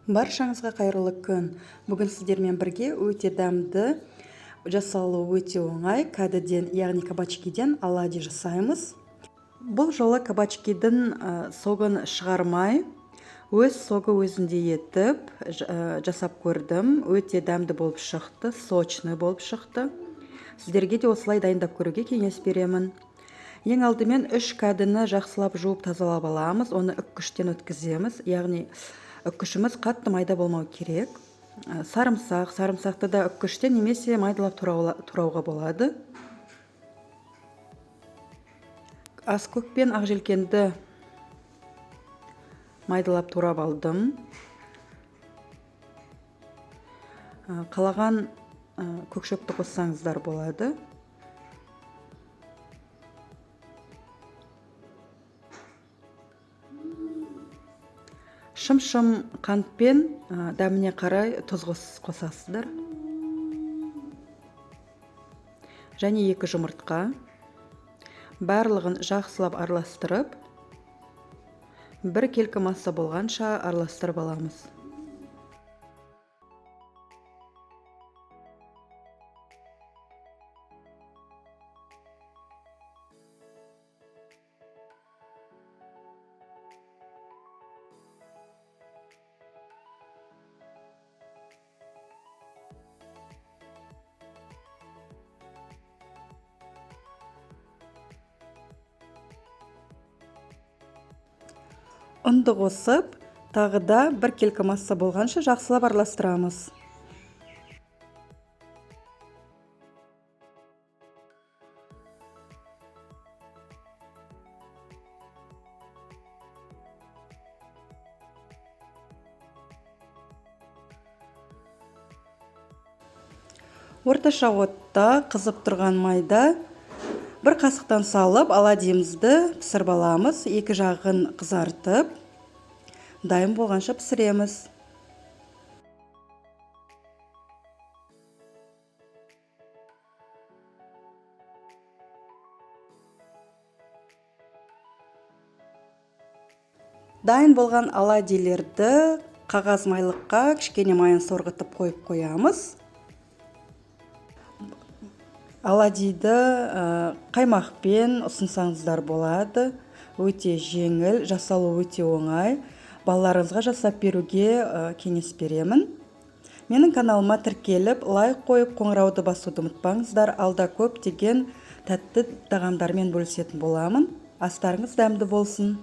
Баршаңызға қайырлы күн. Бүгін сіздермен бірге өте дәмді, жасалу өте оңай кәдіден, яғни кабачкиден оладьи жасаймыз. Бұл жолы кабачкидің соғын шығармай, өз соғы өзінде етіп жасап көрдім. Өте дәмді болып шықты, сочный болып шықты. Сіздерге де осылай дайындап көруге кеңес беремін. Ең алдымен 3 кәдіні жақсылап жуып тазалап аламыз, оны үккіштен өткіземіз, яғни үккішіміз қатты майда болмау керек. Сарымсақты да үккіштен немесе майдалап турауға болады. Аскөк пен ақжелкенді майдалап турап алдым. Қалаған көкшөпті қоссаңыздар болады. Шым-шым қантпен дәміне қарай тұз қосасыздар. Және 2 жұмыртқа. Барлығын жақсылап араластырып, 1 келкі масса болғанша араластырып аламыз. Ұнды қосып, тағы да 1 келкі масса болғанша жақсылап араластырамыз. Орташа отта қызып тұрған майда 1 қасықтан салып, оладьимізді пісіріп аламыз. 2 жағын қызартып, дайын болғанша пісіреміз. Дайын болған оладьилерді қағаз майлыққа кішкене майын сорғытып қойып қоямыз. Оладьиді қаймақпен ұсынсаңыздар болады. Өте жеңіл, жасалу өте оңай. Балаларыңызға жасап беруге кеңес беремін. Менің каналыма тіркеліп, лайк қойып, қоңырауды басуды ұмытпаңыздар. Алда көптеген тәтті тағамдармен бөлісетін боламын. Астарыңыз дәмді болсын.